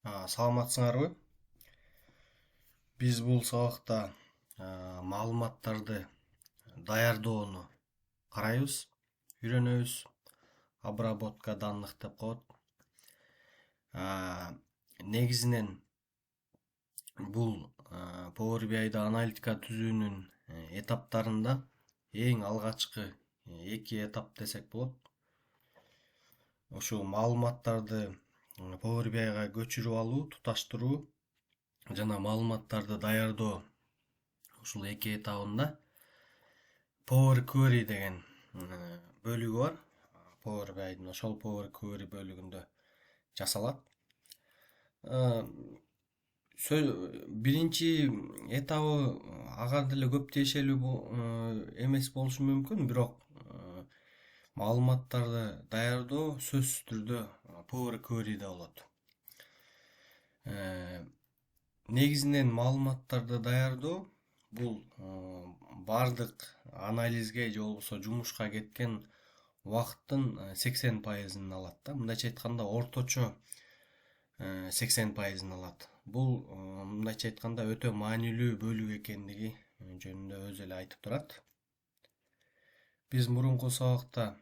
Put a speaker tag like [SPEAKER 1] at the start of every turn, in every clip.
[SPEAKER 1] Саламатсыңарбы? Биз бул сабакта маалыматтарды даярдоону карайбыз, үйрөнөбүз. Обработка данных деп коет. Негизинен бул Power BI'да аналитика түзүүнүн этаптарында эң алгачкы эки этап десек болот. Ошол маалыматтарды Power BI'га көчүрүп алуу, туташтыруу жана маалыматтарды даярдоо ушул эки этабында Power Query деген бөлүгү бар. Power BI'дин ошол Power Query бөлүгүндө жасалат. Биринчи этабы ага деле көп тиешелүү эмес болушу мүмкүн, бирок маалыматтарды даярдоо сөзсүз түрдө Power Query'де болот. Негизинен маалыматтарды даярдоо бул бардык анализге же болбосо жумушка кеткен убакыттын 80%-ын алат да. Мындайча айтканда орточо 80%-ын алат. Бул мындайча айтканда өтө маанилүү бөлүк экендиги жөнүндө өзү эле айтып турат. Биз мурунку сабакта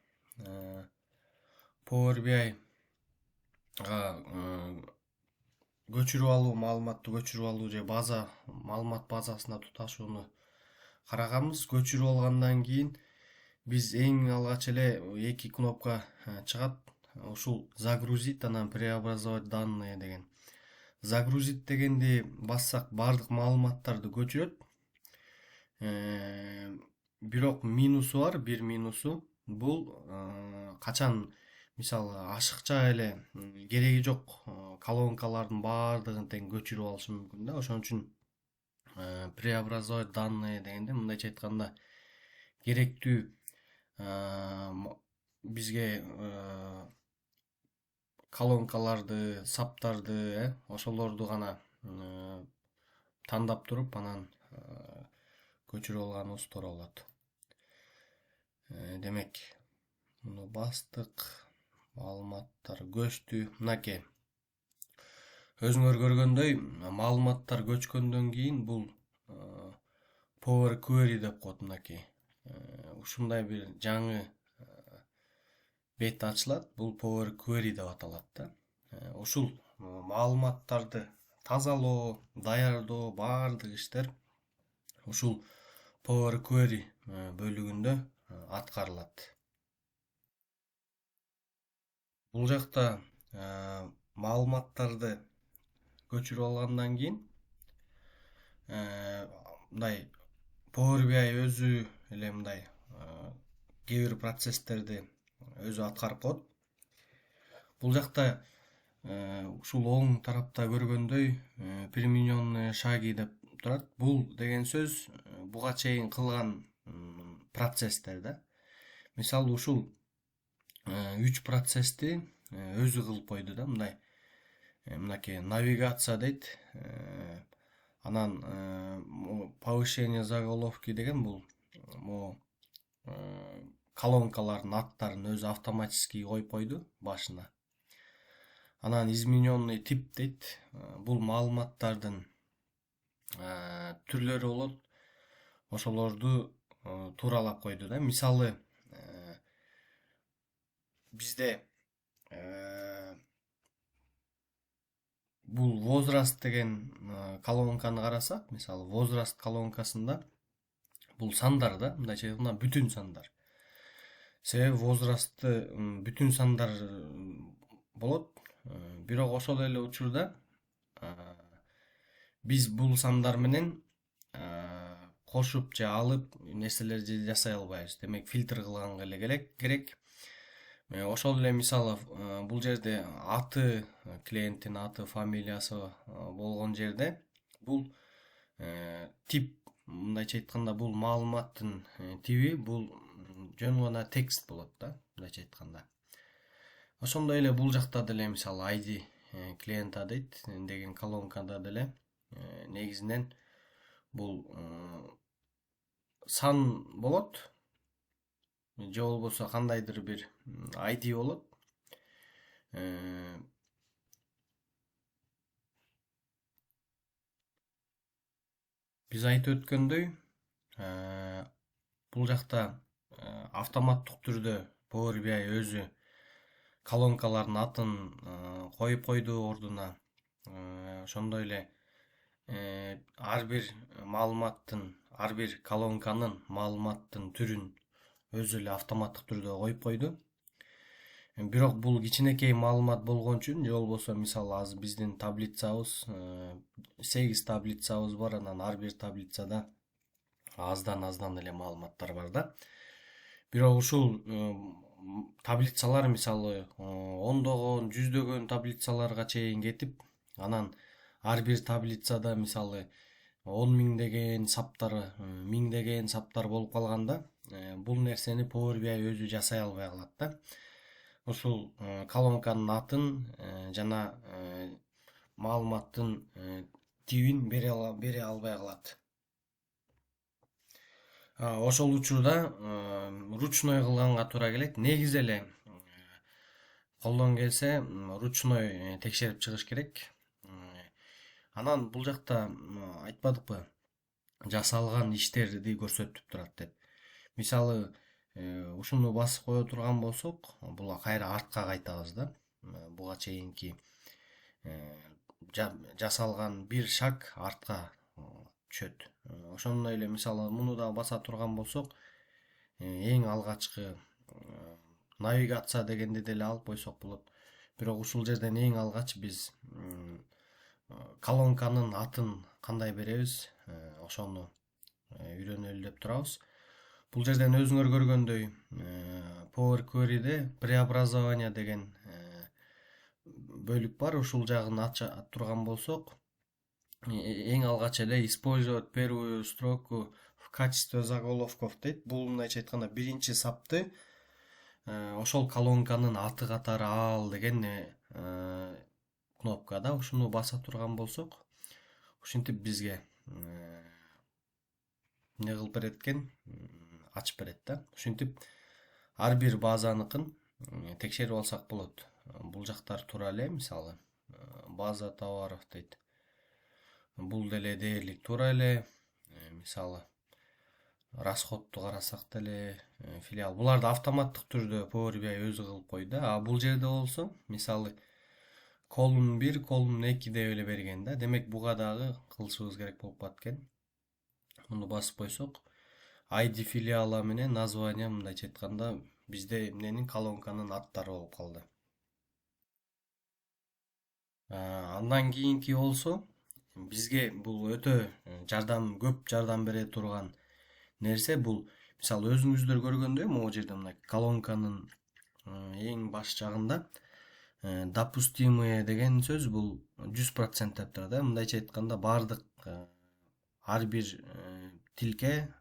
[SPEAKER 1] Power BI'га көчүрүп алуу, маалыматты көчүрүп алуу же маалымат базасына туташууну караганбыз. Көчүрүп алгандан кийин биз эң алгач эле эки кнопка чыгат. Ушул загрузить, анан преобразовать данные деген. Загрузить дегенди бассак бардык маалыматтарды көчүрөт. Бирок минусу бар, бир минусу. Бул качан мисалы ашыкча эле кереги жок колонкалардын баардыгын тең көчүрүп алышы мүмкүн да. Ошон үчүн преобразовать данные дегенде мындайча айтканда керектүү бизге колонкаларды, саптарды, ошолорду гана тандап туруп анан көчүрүп алганыбыз туура болот. Демек, муну бастык, маалыматтар көчтү. Мынакей. Өзүңөр көргөндөй, маалыматтар көчкөндөн кийин бул Power Query деп коет мынакей. Ушундай бир жаңы бет ачылат. Бул Power Query деп аталат да. Ушул маалыматтарды тазалоо, даярдоо, баардык иштер ушул Power Query бөлүгүндө аткарылат. Бул жакта маалыматтарды көчүрүп алгандан кийин мындай Power BI өзү эле мындай кээ бир процесстерди өзү аткарып коет. Бул жакта ушул оң тарапта көргөндөй примененные шаги деп турат. Бул деген сөз буга чейин кылган процесстер да. Мисалы ушул 3 процессти өзү кылып койду да, мындай. Мынакей навигация дейт. Анан повышение заголовки деген бул колонкалардын аттарын өзү автоматически коюп койду башына. Анан измененный тип дейт. Бул маалыматтардын түрлөрү болот. Ошолорду тууралап койду да. Мисалы бизде бул возраст деген колонканы карасак, мисалы возраст колонкасында бул сандар да, мындайча айтканда бүтүн сандар. Себеби возрастты бүтүн сандар болот. Бирок ошол эле учурда биз бул сандар менен кошуп же алып нерселерди жасай албайбыз. Демек фильтр кылганга эле керек. Ошол эле мисалы бул жерде аты, клиенттин аты, фамилиясы болгон жерде бул тип, мындайча айтканда бул маалыматтын тиби, бул жөн гана текст болот да, мындайча айтканда. Ошондой эле бул жакта деле мисалы ID клиента дейт деген колонкада деле негизинен бул сан болот. Же болбосо кандайдыр бир ID болот. Биз айтып өткөндөй, бул жакта автоматтык түрдө Power BI өзү колонкалардын атын коюп койду ордуна. Ошондой эле ар бир маалыматтын, ар бир колонканын маалыматтын түрүн өзү эле автоматтык түрдө коюп койду. Бирок бул кичинекей маалымат болгон үчүн, же болбосо мисалы азыр биздин таблицабыз 8 таблицабыз бар, анан ар бир таблицада аздан эле маалыматтар бар да. Бирок ушул таблицалар мисалы ондогон, жүздөгөн таблицаларга чейин кетип, анан ар бир таблицада мисалы 10 миңдеген саптар, миңдеген саптар болуп калганда, бул нерсени Power BI өзү жасай албай калат да. Ушул колонканын атын жана маалыматтын тибин бере албай калат. Ошол учурда ручной кылганга туура келет. Негизи эле колдон келсе ручной текшерип чыгыш керек. Анан бул жакта айтпадыкпы, жасалган иштерди көрсөтүп турат деп. Мисалы ушуну басып кое турган болсок, бул кайра артка кайтабыз да. Буга чейинки жасалган бир шаг артка түшөт. Ошондой эле мисалы муну да баса турган болсок, эң алгачкы навигация дегенди деле алып койсок болот. Бирок ушул жерден эң алгач биз колонканын атын кандай беребиз, ошону үйрөнөлү деп турабыз. Бул жерден өзүңөр көргөндөй Power Query'де преобразование деген бөлүк бар. Ушул жагын ача турган болсок, эң алгач эле использовать первую строку в качестве заголовков дейт. Бул мындайча айтканда биринчи сапты ошол колонканын аты катары ал деген кнопка да. Ушуну баса турган болсок, ушинтип бизге не кылып берет экен, ачып берет да. Ушинтип ар бир базаныкын текшерип алсак болот. Бул жактар туура эле, мисалы база товаров дейт. Бул деле дээрлик туура эле. Мисалы расходту карасак деле филиал. Буларды автоматтык түрдө Power BI өзү кылып койду. Бул жерде болсо, мисалы колумн 1, колумн 2 деп эле берген да. Демек буга дагы кылышыбыз керек болуп калат экен. Муну басып койсок, ID филиала менен название мындайча айтканда бизде эмненин колонканын аттары болуп калды. Андан кийинки болсо, бизге бул өтө көп жардам бере турган нерсе. Бул мисалы өзүңүздөр көргөндөй, могу жерде мына колонканын эң баш жагында допустимые деген сөз, бул 100% деп турат да. Мындайча айтканда бардык ар бир тилке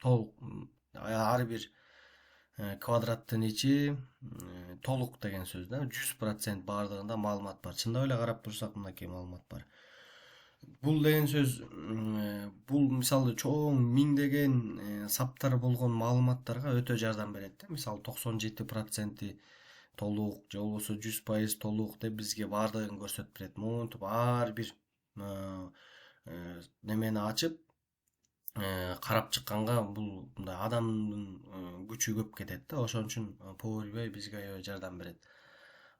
[SPEAKER 1] толук, ар бир квадраттын ичи толук деген сөз да. 100% бардыгында маалымат бар. Чындап эле карап турсак, мынакей маалымат бар. Бул деген сөз, бул мисалы чоң миңдеген саптар болгон маалыматтарга өтө жардам берет да. Мисалы 97% толук, же болбосо 100% толук деп бизге бардыгын көрсөтүп берет. Монтип ар бир немени ачып карап чыкканга бул мындай адамдын күчү көп кетет да. Ошон үчүн Power BI бизге аябай жардам берет.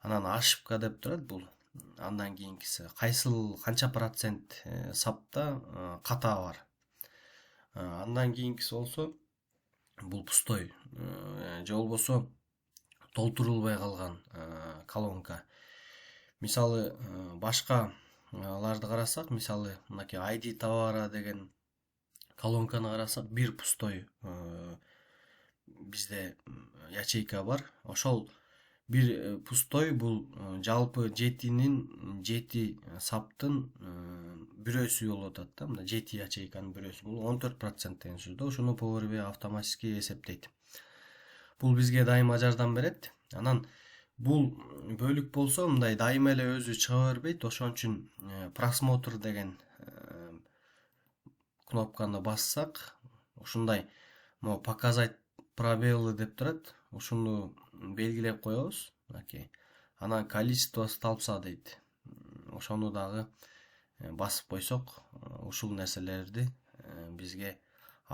[SPEAKER 1] Анан ошибка деп турат бул. Андан кийинкиси канча процент сапта ката бар. Андан кийинкиси болсо бул пустой, же болбосо толтурулбай калган колонка. Мисалы башкаларды карасак, мисалы мынакей ID товара деген колонканы карасак, бир пустой бизде ячейка бар. Ошол бир пустой бул жалпы 7 саптын бирөөсү болуп атат да. Мына 7 ячейканын бирөөсү, бул 14% деген сөз да. Ошону Power BI автоматически эсептейт. Бул бизге дайыма жардам берет. Анан бул бөлүк болсо, мындай дайыма эле өзү чыга бербейт. Ошон үчүн просмотр деген кнопканы бассак, ушундай могу показать пробелы деп турат. Ушуну белгилеп коебуз. Анан количество столбца дейт. Ошону дагы басып койсок, ушул нерселерди бизге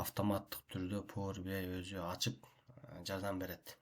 [SPEAKER 1] автоматтык түрдө Power BI өзү ачып жардам берет.